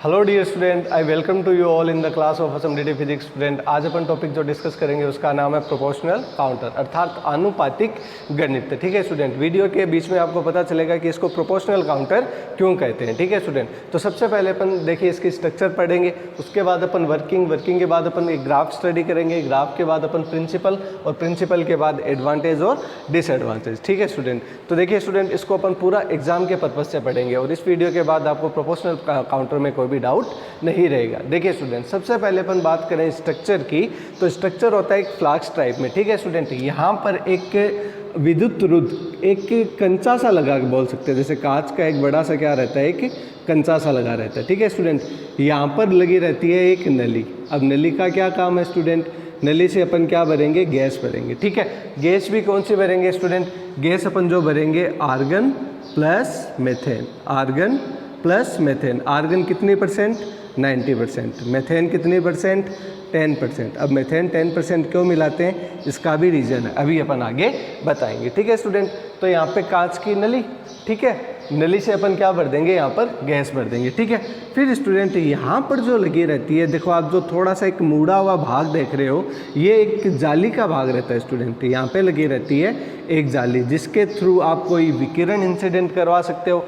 Hello dear student, I welcome to you all in the class of असमडेटी physics student. आज अपन topic जो discuss करेंगे उसका नाम है प्रोपोर्शनल काउंटर अर्थात आनुपातिक गणित। ठीक है स्टूडेंट, वीडियो के बीच में आपको पता चलेगा कि इसको प्रोपोर्शनल काउंटर क्यों कहते हैं। ठीक है स्टूडेंट, तो सबसे पहले अपन देखिए इसकी स्ट्रक्चर पढ़ेंगे, उसके बाद अपन वर्किंग के बाद अपन एक ग्राफ स्टडी करेंगे, ग्राफ के बाद अपन प्रिंसिपल और प्रिंसिपल के बाद एडवांटेज और डिसएडवांटेज। ठीक है स्टूडेंट, तो देखिए स्टूडेंट इसको अपन पूरा एग्जाम के पर्पज से पढ़ेंगे और इस वीडियो के बाद आपको प्रोपोर्शनल काउंटर में कोई भी डाउट नहीं रहेगा। देखिए स्टूडेंट, सबसे पहले अपन बात करें स्ट्रक्चर की, तो स्ट्रक्चर होता है एक फ्लास्क टाइप में। ठीक है स्टूडेंट, यहाँ पर एक विद्युत रुद्र, एक कंचा सा लगा के बोल सकते हैं, जैसे कांच का एक बड़ा सा क्या रहता है, एक कंचा सा लगा रहता है। ठीक है स्टूडेंट, यहाँ पर लगी रहती है एक नली। अब नली का क्या काम है स्टूडेंट, नली से अपन क्या भरेंगे, गैस भरेंगे। ठीक है, गैस भी कौन सी भरेंगे स्टूडेंट, गैस अपन जो भरेंगे argon plus methane, argon plus methane. Argon कितनी परसेंट, 90%, मेथेन कितनी परसेंट, 10%। अब मेथेन 10% क्यों मिलाते हैं, इसका भी रीज़न है, अभी अपन आगे बताएंगे। ठीक है स्टूडेंट, तो यहाँ पे कांच की नली, ठीक है, नली से अपन क्या भर देंगे, यहाँ पर गैस भर देंगे। ठीक है, फिर स्टूडेंट यहाँ पर जो लगी रहती है, देखो आप जो थोड़ा सा एक मुड़ा हुआ भाग देख रहे हो, ये एक जाली का भाग रहता है स्टूडेंट। यहाँ पे लगी रहती है एक जाली, जिसके थ्रू आप कोई विकिरण इंसिडेंट करवा सकते हो।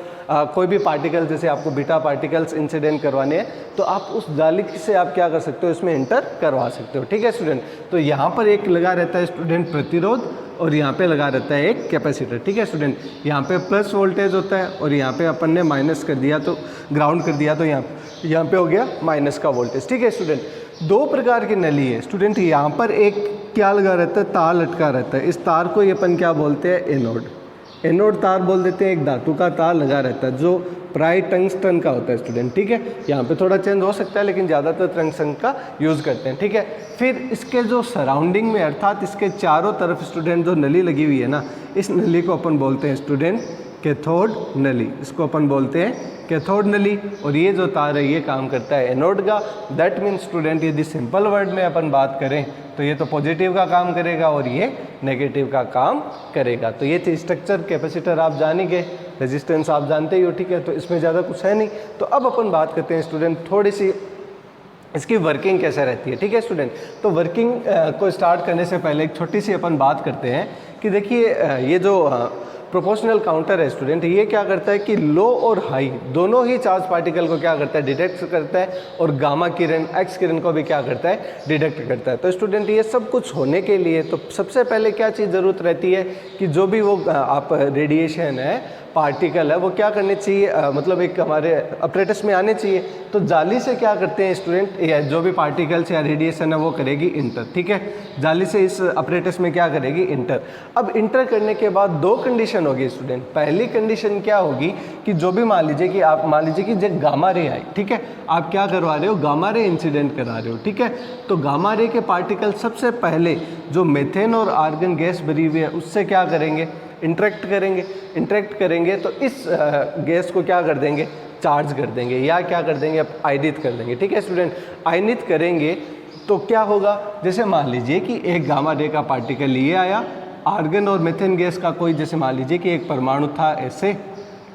कोई भी पार्टिकल, जैसे आपको बीटा पार्टिकल्स इंसिडेंट करवाने हैं तो आप उस जाली से आप क्या कर सकते हो, इसमें इंटर करवा सकते हो। ठीक है स्टूडेंट, तो यहाँ पर एक लगा रहता है स्टूडेंट प्रतिरोध और यहाँ पे लगा रहता है एक कैपेसिटर। ठीक है स्टूडेंट, यहाँ पे प्लस वोल्टेज होता है और यहाँ पे अपन ने माइनस कर दिया, तो ग्राउंड कर दिया, तो यहाँ पे हो गया माइनस का वोल्टेज। ठीक है स्टूडेंट, दो प्रकार की नली है स्टूडेंट। यहाँ पर एक क्या लगा रहता है, तार लटका रहता है, इस तार को ये अपन क्या बोलते हैं, एनोड। एनोड तार बोल देते हैं। एक धातु का तार लगा रहता है जो प्राय टंगस्टन का होता है स्टूडेंट। ठीक है, यहाँ पे थोड़ा चेंज हो सकता है लेकिन ज़्यादातर टंगस्टन का यूज़ करते हैं। ठीक है, फिर इसके जो सराउंडिंग में अर्थात इसके चारों तरफ स्टूडेंट जो नली लगी हुई है ना, इस नली को अपन बोलते हैं स्टूडेंट कैथोड नली, इसको अपन बोलते हैं कैथोड नली। और ये जो तार है ये काम करता है एनोड का। दैट मीन्स स्टूडेंट यदि सिंपल वर्ड में अपन बात करें तो ये तो पॉजिटिव का काम करेगा और ये नेगेटिव का काम करेगा। तो ये थी स्ट्रक्चर। कैपेसिटर आप जान ही गए, रेजिस्टेंस आप जानते ही हो। ठीक है, तो इसमें ज़्यादा कुछ है नहीं। तो अब अपन बात करते हैं स्टूडेंट थोड़ी सी इसकी वर्किंग कैसे रहती है। ठीक है स्टूडेंट, तो वर्किंग को स्टार्ट करने से पहले एक छोटी सी अपन बात करते हैं कि देखिए ये जो प्रोपोर्शनल काउंटर है स्टूडेंट, ये क्या करता है कि लो और हाई दोनों ही चार्ज पार्टिकल को क्या करता है, डिटेक्ट करता है, और गामा किरण, एक्स किरण को भी क्या करता है, डिटेक्ट करता है। तो स्टूडेंट ये सब कुछ होने के लिए तो सबसे पहले क्या चीज़ ज़रूरत रहती है कि जो भी वो आप रेडिएशन है, पार्टिकल है, वो क्या करने चाहिए, मतलब एक हमारे अपरेटस में आने चाहिए। तो जाली से क्या करते हैं स्टूडेंट, या जो भी पार्टिकल्स या रेडिएशन है वो करेगी इंटर। ठीक है, जाली से इस अपरेटस में क्या करेगी, इंटर। अब इंटर करने के बाद दो कंडीशन होगी स्टूडेंट। पहली कंडीशन क्या होगी कि जो भी मान लीजिए कि जब गामा रे आई, ठीक है, आप क्या करवा रहे हो, गामा रे इंसिडेंट करा रहे हो। ठीक है, तो गामा रे के पार्टिकल सबसे पहले जो मेथेन और आर्गन गैस भरी हुई है उससे क्या करेंगे, इंटरेक्ट करेंगे। तो इस गैस को क्या कर देंगे, चार्ज कर देंगे, या क्या कर देंगे, आयनित कर देंगे। ठीक है स्टूडेंट, आयनित करेंगे तो क्या होगा, जैसे मान लीजिए कि एक गामा रे का पार्टिकल ये आया, आर्गन और मेथेन गैस का कोई, जैसे मान लीजिए कि एक परमाणु था ऐसे,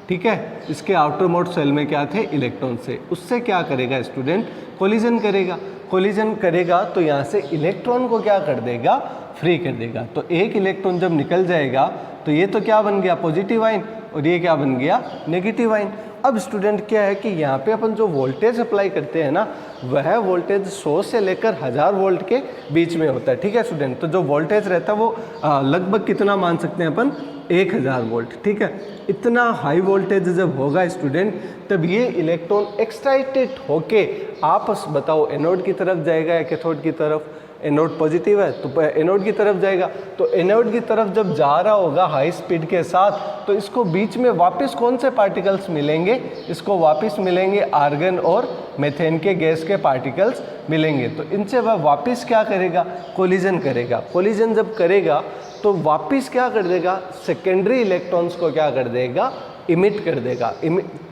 ठीक है, इसके आउटर मोस्ट सेल में क्या थे, इलेक्ट्रॉन से, उससे क्या करेगा स्टूडेंट, कोलिजन करेगा। तो यहाँ से इलेक्ट्रॉन को क्या कर देगा, फ्री कर देगा। तो एक इलेक्ट्रॉन जब निकल जाएगा तो ये तो क्या बन गया, पॉजिटिव आयन, और ये क्या बन गया, नेगेटिव आयन। अब स्टूडेंट क्या है कि यहाँ पे अपन जो वोल्टेज अप्लाई करते हैं ना, वह वोल्टेज 100 से लेकर 1000 वोल्ट के बीच में होता है। ठीक है स्टूडेंट, तो जो वोल्टेज रहता है वो लगभग कितना मान सकते हैं अपन, 1000 वोल्ट। ठीक है, इतना हाई वोल्टेज जब होगा स्टूडेंट, तब ये इलेक्ट्रॉन एक्साइटेड होके आपस बताओ एनोड की तरफ जाएगा या कैथोड की तरफ। एनोड पॉजिटिव है तो एनोड की तरफ जाएगा। तो एनोड की तरफ जब जा रहा होगा हाई स्पीड के साथ, तो इसको बीच में वापस कौन से पार्टिकल्स मिलेंगे, इसको वापस मिलेंगे आर्गन और मेथेन के गैस के पार्टिकल्स मिलेंगे। तो इनसे वह वापस क्या करेगा, कोलिजन करेगा। कोलिजन जब करेगा तो वापस क्या कर देगा, सेकेंडरी इलेक्ट्रॉन्स को क्या कर देगा, इमिट कर देगा।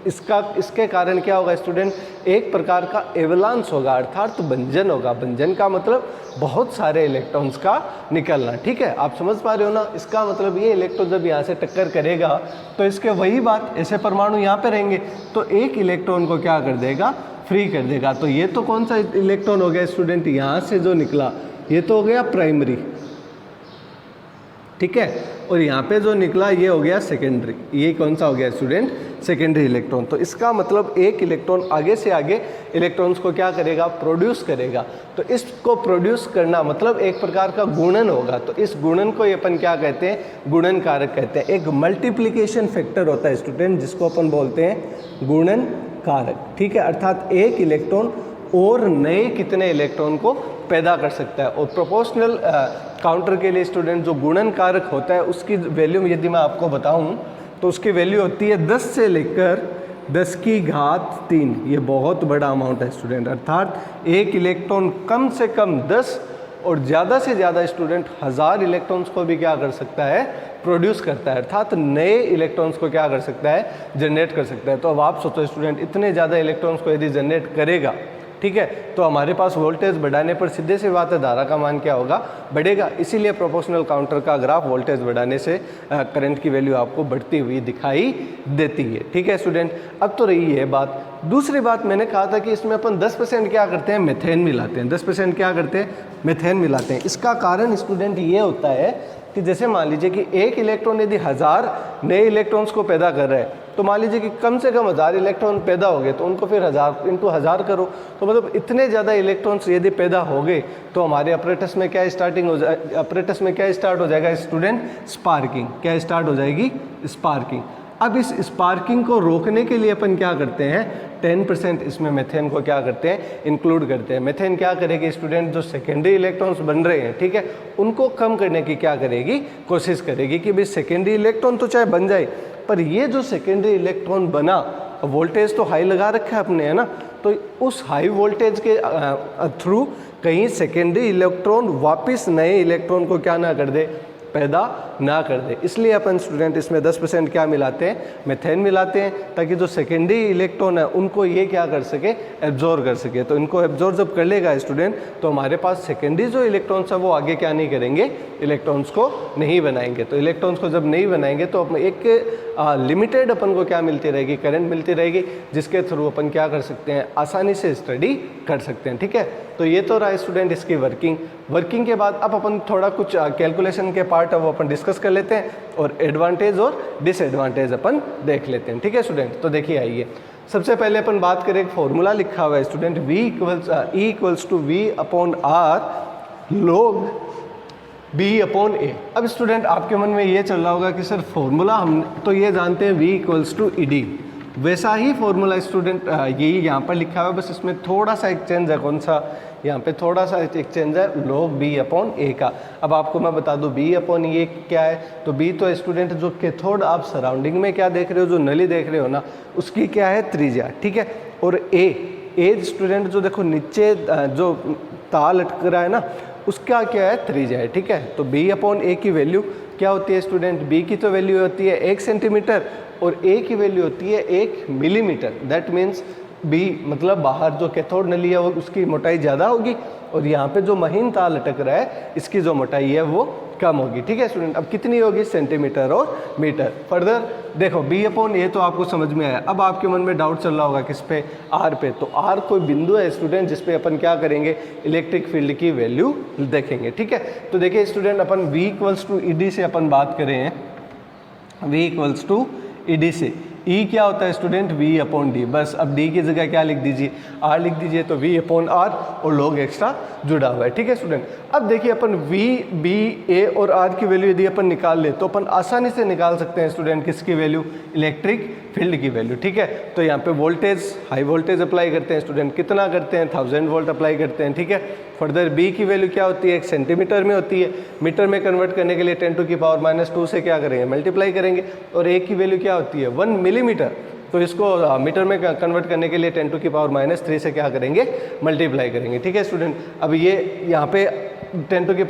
इसके कारण क्या होगा स्टूडेंट, एक प्रकार का एवलांस होगा, अर्थात भंजन होगा। भंजन का मतलब बहुत सारे इलेक्ट्रॉन्स का निकलना। ठीक है, आप समझ पा रहे हो ना। इसका मतलब ये इलेक्ट्रॉन जब यहाँ से टक्कर करेगा तो इसके वही बात, ऐसे परमाणु यहाँ पे रहेंगे तो एक इलेक्ट्रॉन को क्या कर देगा, फ्री कर देगा। तो ये तो कौन सा इलेक्ट्रॉन हो गया स्टूडेंट, यहाँ से जो निकला ये तो हो गया प्राइमरी, ठीक है, और यहाँ पे जो निकला ये हो गया सेकेंडरी। ये कौन सा हो गया स्टूडेंट, सेकेंडरी इलेक्ट्रॉन। तो इसका मतलब एक इलेक्ट्रॉन आगे से आगे इलेक्ट्रॉन्स को क्या करेगा, प्रोड्यूस करेगा। तो इसको प्रोड्यूस करना मतलब एक प्रकार का गुणन होगा। तो इस गुणन को ये अपन क्या कहते हैं, गुणन कारक कहते हैं। एक मल्टीप्लिकेशन फैक्टर होता है स्टूडेंट जिसको अपन बोलते हैं गुणन कारक, ठीक है। अर्थात एक इलेक्ट्रॉन और नए कितने इलेक्ट्रॉन को पैदा कर सकता है। और प्रोपोर्शनल काउंटर के लिए स्टूडेंट जो गुणन कारक होता है उसकी वैल्यू यदि मैं आपको बताऊं तो उसकी वैल्यू होती है 10 से लेकर 10 की घात 3। ये बहुत बड़ा अमाउंट है स्टूडेंट। अर्थात एक इलेक्ट्रॉन कम से कम 10 और ज़्यादा से ज़्यादा स्टूडेंट 1000 इलेक्ट्रॉन्स को भी क्या कर सकता है, प्रोड्यूस करता है। अर्थात नए इलेक्ट्रॉन्स को क्या कर सकता है, जनरेट कर सकता है। तो अब आप सोचो स्टूडेंट, इतने ज़्यादा इलेक्ट्रॉन्स को यदि जनरेट करेगा, ठीक है, तो हमारे पास वोल्टेज बढ़ाने पर सीधे सी बात है धारा का मान क्या होगा, बढ़ेगा। इसीलिए प्रोपोर्शनल काउंटर का ग्राफ वोल्टेज बढ़ाने से करंट की वैल्यू आपको बढ़ती हुई दिखाई देती है, ठीक है स्टूडेंट। अब तो रही है बात। दूसरी बात मैंने कहा था कि इसमें अपन 10% क्या करते हैं, मेथेन मिलाते हैं। 10% क्या करते हैं, मेथेन मिलाते हैं। इसका कारण स्टूडेंट ये होता है कि जैसे मान लीजिए कि एक इलेक्ट्रॉन यदि 1000 नए इलेक्ट्रॉन्स को पैदा कर रहा है, तो मान लीजिए कि कम से कम 1000 इलेक्ट्रॉन पैदा हो गए, तो उनको फिर 1000 × 1000 करो, तो मतलब इतने ज़्यादा इलेक्ट्रॉन्स यदि पैदा हो गए तो हमारे अपरेटस में क्या स्टार्ट हो जाएगा स्टूडेंट, स्पार्किंग। क्या स्टार्ट हो जाएगी, स्पार्किंग। अब इस स्पार्किंग को रोकने के लिए अपन क्या करते हैं, 10% इसमें मेथेन को क्या करते हैं, इंक्लूड करते हैं। मेथेन क्या करेगी स्टूडेंट, जो सेकेंडरी इलेक्ट्रॉन्स बन रहे हैं, ठीक है, उनको कम करने की क्या करेगी, कोशिश करेगी कि भाई सेकेंडरी इलेक्ट्रॉन तो चाहे बन जाए, पर ये जो सेकेंडरी इलेक्ट्रॉन बना, वोल्टेज तो हाई लगा रखा है अपने, है ना, तो उस हाई वोल्टेज के थ्रू कहीं सेकेंडरी इलेक्ट्रॉन वापस नए इलेक्ट्रॉन को क्या ना कर दे, पैदा ना कर दे। इसलिए अपन स्टूडेंट इसमें 10% क्या मिलाते हैं, मेथेन मिलाते हैं, ताकि जो सेकेंडरी इलेक्ट्रॉन है उनको ये क्या कर सके, एब्जॉर्ब कर सके। तो इनको एब्जॉर्ब जब कर लेगा स्टूडेंट, तो हमारे पास सेकेंडरी जो इलेक्ट्रॉन्स है वो आगे क्या नहीं करेंगे, इलेक्ट्रॉन्स को नहीं बनाएंगे। तो इलेक्ट्रॉन्स को जब नहीं बनाएंगे तो अपन एक लिमिटेड अपन को क्या मिलती रहेगी, करंट मिलती रहेगी, जिसके थ्रू अपन क्या कर सकते हैं, आसानी से स्टडी कर सकते हैं, ठीक है। तो ये तो रहा स्टूडेंट इसकी वर्किंग के बाद अब अपन थोड़ा कुछ कैलकुलेशन के पार्ट है वो अपन डिस्कस कर लेते हैं, और एडवांटेज और डिसएडवांटेज अपन देख लेते हैं, ठीक है स्टूडेंट। तो देखिए आइए, सबसे पहले अपन बात करें, एक फॉर्मूला लिखा हुआ है स्टूडेंट, E=R log B/A। अब स्टूडेंट आपके मन में ये चल रहा होगा कि सर फॉर्मूला हम तो ये जानते हैं V=ED, वैसा ही फॉर्मूला स्टूडेंट यही यहाँ पर लिखा हुआ है, बस इसमें थोड़ा सा एक चेंज है। कौन सा, यहाँ पे थोड़ा सा एक चेंज है, log B/A का। अब आपको मैं बता दूँ B/A क्या है, तो B तो स्टूडेंट जो कैथोड आप सराउंडिंग में क्या देख रहे हो, जो नली देख रहे हो ना, उसकी क्या है, त्रिज्या, ठीक है। और ए स्टूडेंट जो देखो नीचे जो तार लटक रहा है ना, उसका क्या है, त्रिज्या है, ठीक है। तो B/A की वैल्यू क्या होती है स्टूडेंट, B की तो वैल्यू होती है 1 सेंटीमीटर और A की वैल्यू होती है 1 मिलीमीटर। दैट मीन्स B मतलब बाहर जो कैथोड नली है वो उसकी मोटाई ज़्यादा होगी, और यहाँ पे जो महीन तार लटक रहा है इसकी जो मोटाई है वो कम होगी, ठीक है स्टूडेंट। अब कितनी होगी, सेंटीमीटर और मीटर। फर्दर देखो B/A तो आपको समझ में आया। अब आपके मन में डाउट चल रहा होगा किस पे, R पे। तो R कोई बिंदु है स्टूडेंट जिस पे अपन क्या करेंगे, इलेक्ट्रिक फील्ड की वैल्यू देखेंगे, ठीक है। तो देखिए स्टूडेंट, अपन V=ED से अपन बात करें हैं, V=ED से E क्या होता है स्टूडेंट, V/D। बस अब D की जगह क्या लिख दीजिए, R लिख दीजिए, तो V/R और log एक्स्ट्रा जुड़ा हुआ है, ठीक है स्टूडेंट। अब देखिए अपन V, B, A और R की वैल्यू यदि अपन निकाल ले तो अपन आसानी से निकाल सकते हैं स्टूडेंट किसकी वैल्यू, इलेक्ट्रिक फील्ड की वैल्यू, ठीक है। तो यहाँ पे वोल्टेज, हाई वोल्टेज अप्लाई करते हैं स्टूडेंट, कितना करते हैं, 1000 वोल्ट अप्लाई करते हैं, ठीक है। फर्दर B की वैल्यू क्या होती है, 1 सेंटीमीटर में होती है। मीटर में कन्वर्ट करने के लिए 10⁻⁻² से क्या करेंगे, मल्टीप्लाई करेंगे। और A की वैल्यू क्या होती है, 1 मिलीमीटर। तो इसको मीटर में कन्वर्ट करने के लिए 10⁻³ से क्या करेंगे, मल्टीप्लाई करेंगे, ठीक है स्टूडेंट। अब ये यहाँ पे 10⁻³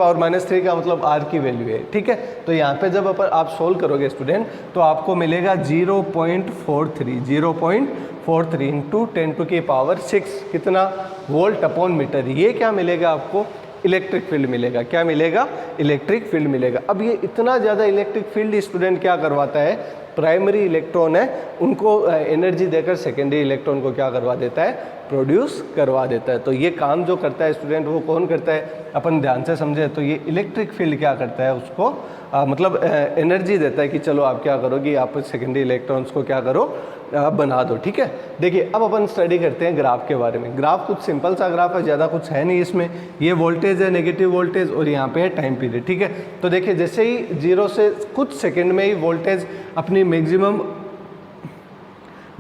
का मतलब R की वैल्यू है, ठीक है। तो यहाँ पे जब आप सोल्व करोगे स्टूडेंट तो आपको मिलेगा 0.43 इंटू 10⁻⁶ कितना, वोल्ट अपॉन मीटर। ये क्या मिलेगा आपको, इलेक्ट्रिक फील्ड मिलेगा। क्या मिलेगा, इलेक्ट्रिक फील्ड मिलेगा। अब ये इतना ज़्यादा इलेक्ट्रिक फील्ड स्टूडेंट क्या करवाता है, प्राइमरी इलेक्ट्रॉन है उनको एनर्जी देकर सेकेंडरी इलेक्ट्रॉन को क्या करवा देता है, प्रोड्यूस करवा देता है। तो ये काम जो करता है स्टूडेंट वो कौन करता है, अपन ध्यान से समझे तो ये इलेक्ट्रिक फील्ड क्या करता है, उसको मतलब एनर्जी देता है कि चलो आप क्या करोगे, आप सेकेंडरी इलेक्ट्रॉन्स को क्या करो, बना दो। ठीक है, देखिए अब अपन स्टडी करते हैं ग्राफ के बारे में। ग्राफ कुछ सिंपल सा ग्राफ है, ज़्यादा कुछ है नहीं इसमें। ये वोल्टेज है, नेगेटिव वोल्टेज, और यहाँ पे है टाइम पीरियड। ठीक है, तो देखिए जैसे ही 0 से कुछ सेकेंड में ही वोल्टेज अपनी मैक्सिमम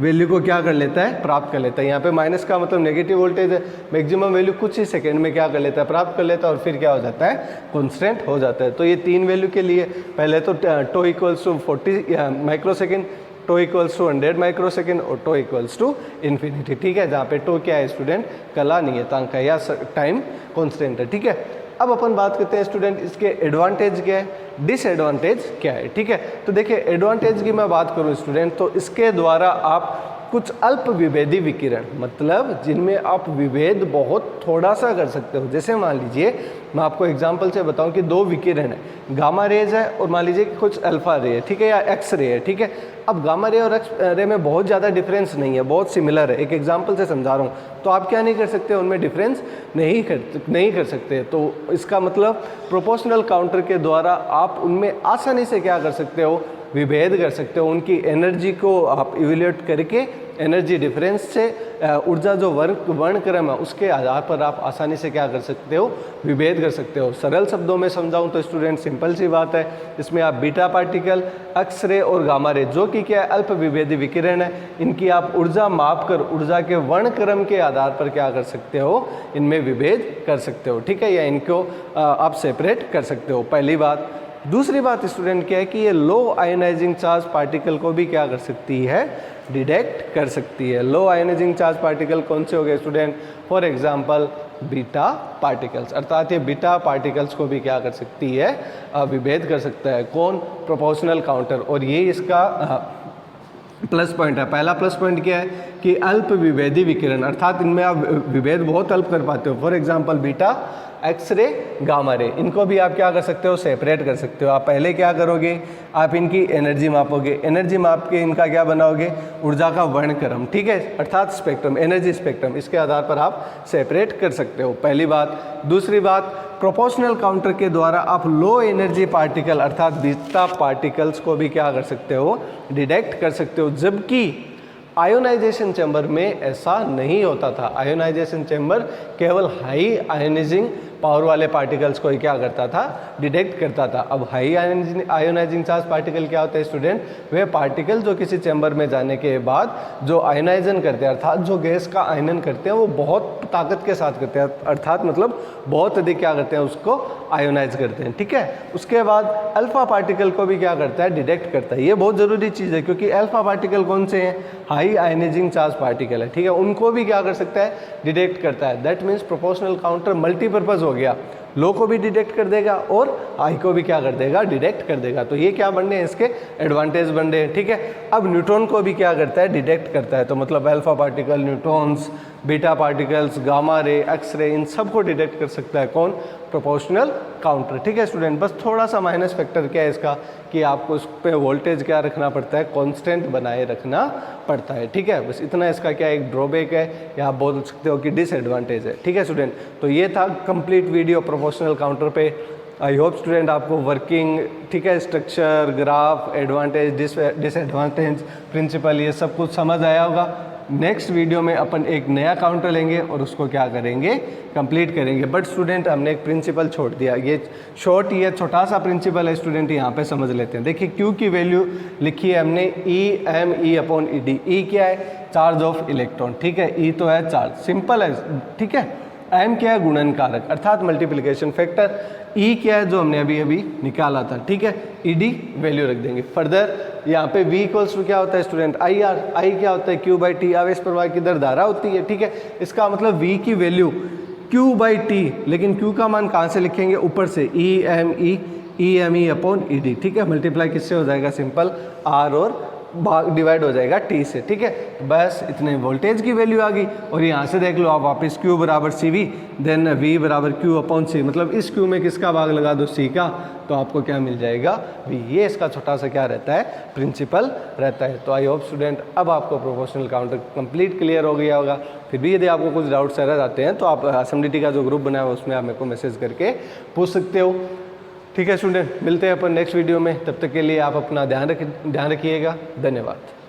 वैल्यू को क्या कर लेता है, प्राप्त कर लेता है। यहाँ पे माइनस का मतलब नेगेटिव वोल्टेज है, मैक्सिमम वैल्यू कुछ ही सेकंड में क्या कर लेता है, प्राप्त कर लेता है, और फिर क्या हो जाता है, कॉन्स्टेंट हो जाता है। तो ये 3 वैल्यू के लिए पहले तो tau equals to 40 micro second, tau equals to 100 micro second, और टो इक्वल्स टू इन्फिनिटी। ठीक है, जहाँ पे टो क्या है स्टूडेंट, कला नियतांक है या टाइम कॉन्स्टेंट है। ठीक है, अब अपन बात करते हैं स्टूडेंट इसके एडवांटेज क्या है, डिसएडवांटेज क्या है। ठीक है, तो देखिए एडवांटेज की मैं बात करूं स्टूडेंट, तो इसके द्वारा आप कुछ अल्प विभेदी विकिरण, मतलब जिनमें आप विभेद बहुत थोड़ा सा कर सकते हो। जैसे मान लीजिए मैं आपको एग्जांपल से बताऊं कि 2 विकिरण है, गामा रेज है और मान लीजिए कि कुछ अल्फा रे है, ठीक है, या एक्स रे है। ठीक है, अब गामा रे और एक्स रे में बहुत ज़्यादा डिफरेंस नहीं है, बहुत सिमिलर है। एक एग्जांपल से समझा रहा हूँ, तो आप क्या नहीं कर सकते, उनमें डिफरेंस नहीं कर सकते। तो इसका मतलब प्रोपोर्शनल काउंटर के द्वारा आप उनमें आसानी से क्या कर सकते हो, विभेद कर सकते हो। उनकी एनर्जी को आप इवेल्यूएट करके एनर्जी डिफरेंस से ऊर्जा जो वर्णक्रम है उसके आधार पर आप आसानी से क्या कर सकते हो, विभेद कर सकते हो। सरल शब्दों में समझाऊं तो स्टूडेंट सिंपल सी बात है, इसमें आप बीटा पार्टिकल, एक्स रे और गामा रे जो कि क्या है अल्प विभेदी विकिरण है, इनकी आप ऊर्जा माप कर ऊर्जा के वर्णक्रम के आधार पर क्या कर सकते हो, इनमें विभेद कर सकते हो। ठीक है, या इनको आप सेपरेट कर सकते हो, पहली बात। दूसरी बात स्टूडेंट क्या है कि ये लो आयोनाइजिंग चार्ज पार्टिकल को भी क्या कर सकती है, डिटेक्ट कर सकती है। लो आयोनाइजिंग चार्ज पार्टिकल कौन से हो गए student, for example beta particles, अर्थात ये बीटा पार्टिकल्स को भी क्या कर सकती है, विभेद कर सकता है। कौन, प्रोपोर्शनल काउंटर। और ये इसका प्लस पॉइंट है। पहला प्लस पॉइंट क्या है कि अल्प विभेदी विकिरण, अर्थात इनमें आप विभेद बहुत अल्प कर पाते हो। For example beta, x ray, gamma ray, इनको भी आप क्या कर सकते हो, सेपरेट कर सकते हो। आप पहले क्या करोगे, आप इनकी एनर्जी मापोगे, एनर्जी माप के इनका क्या बनाओगे, ऊर्जा का वर्णक्रम। ठीक है, अर्थात स्पेक्ट्रम, एनर्जी स्पेक्ट्रम, इसके आधार पर आप सेपरेट कर सकते हो, पहली बात। दूसरी बात, प्रोपोर्शनल काउंटर के द्वारा आप लो एनर्जी पार्टिकल अर्थात बीटा पार्टिकल्स को भी क्या कर सकते हो, डिटेक्ट कर सकते हो, जबकि आयोनाइजेशन चैम्बर में ऐसा नहीं होता था। आयोनाइजेशन चैम्बर केवल हाई आयोनाइजिंग पावर वाले पार्टिकल्स को ही क्या करता था, डिटेक्ट करता था। अब हाई आयोनाइजिंग चार्ज पार्टिकल क्या होते हैं स्टूडेंट, वे पार्टिकल जो किसी चैम्बर में जाने के बाद जो आयोनाइजन करते हैं, अर्थात जो गैस का आयनन करते हैं, वो बहुत ताकत के साथ करते हैं, अर्थात मतलब बहुत अधिक क्या करते हैं, उसको आयोनाइज करते हैं। ठीक है, उसके बाद अल्फा पार्टिकल को भी क्या करता है, डिटेक्ट करता है। ये बहुत ज़रूरी चीज़ है, क्योंकि अल्फा पार्टिकल कौन से हैं, हाई आयोनाइजिंग चार्ज पार्टिकल है। ठीक है, उनको भी क्या कर सकता है, डिटेक्ट करता है। That means proportional counter multipurpose हो गया, लो को भी डिटेक्ट कर देगा और हाई को भी क्या कर देगा, डिटेक्ट कर देगा। तो ये क्या बन रहे हैं, इसके एडवांटेज बन रहे हैं। ठीक है, अब न्यूट्रॉन को भी क्या करता है, डिटेक्ट करता है। तो मतलब alpha particle, neutrons, beta particles, gamma ray, X ray, इन सब को डिटेक्ट कर सकता है कौन, प्रोपोर्शनल काउंटर। ठीक है स्टूडेंट, बस थोड़ा सा माइनस फैक्टर क्या है इसका, कि आपको उस पर वोल्टेज क्या रखना पड़ता है, कांस्टेंट बनाए रखना पड़ता है। ठीक है, बस इतना इसका क्या एक ड्रॉबैक है, या आप बोल सकते हो कि डिसएडवांटेज है। ठीक है स्टूडेंट, तो ये था कंप्लीट वीडियो प्रोपोर्शनल काउंटर पे। आई होप स्टूडेंट आपको वर्किंग, ठीक है, structure, graph, advantage, disadvantage, principle, ये सब कुछ समझ आया होगा। नेक्स्ट वीडियो में अपन एक नया काउंटर लेंगे और उसको क्या करेंगे, कंप्लीट करेंगे। बट स्टूडेंट हमने एक प्रिंसिपल छोड़ दिया, ये ये छोटा सा प्रिंसिपल है स्टूडेंट, यहाँ पे समझ लेते हैं। देखिए Q की वैल्यू लिखी है हमने E/m/e/ed। E क्या है, चार्ज ऑफ इलेक्ट्रॉन। ठीक है, E तो है चार्ज, सिंपल है। ठीक है, M क्या है, गुणन कारक अर्थात मल्टीप्लिकेशन फैक्टर। E क्या है, जो हमने अभी निकाला था। ठीक है, ED वैल्यू रख देंगे। फर्दर यहाँ पे V इक्वल्स टू क्या होता है स्टूडेंट, IR। I क्या होता है, Q/T, आवेश प्रवाह की दर धारा होती है। ठीक है, इसका मतलब V की वैल्यू Q/T, लेकिन Q का मान कहाँ से लिखेंगे, ऊपर से, E/m/e/ed। ठीक है, मल्टीप्लाई किससे हो जाएगा, सिंपल R और भाग डिवाइड हो जाएगा टी से, ठीक है। तो बस इतने वोल्टेज की वैल्यू आ गई। और यहाँ से देख लो आप वापस Q बराबर सी वी, देन V बराबर Q अपॉन सी, मतलब इस Q में किसका भाग लगा दो, C का, तो आपको क्या मिल जाएगा V। ये इसका छोटा सा क्या रहता है, प्रिंसिपल रहता है। तो आई होप स्टूडेंट अब आपको प्रोपोर्शनल काउंटर कंप्लीट क्लियर हो गया होगा। फिर भी यदि आपको कुछ डाउट्स रह जाते हैं तो आप असम्बली का जो ग्रुप बनाया है उसमें आप मेरे को मैसेज करके पूछ सकते हो, ठीक है स्टूडेंट। मिलते हैं अपन नेक्स्ट वीडियो में, तब तक के लिए आप अपना ध्यान रखिएगा। धन्यवाद।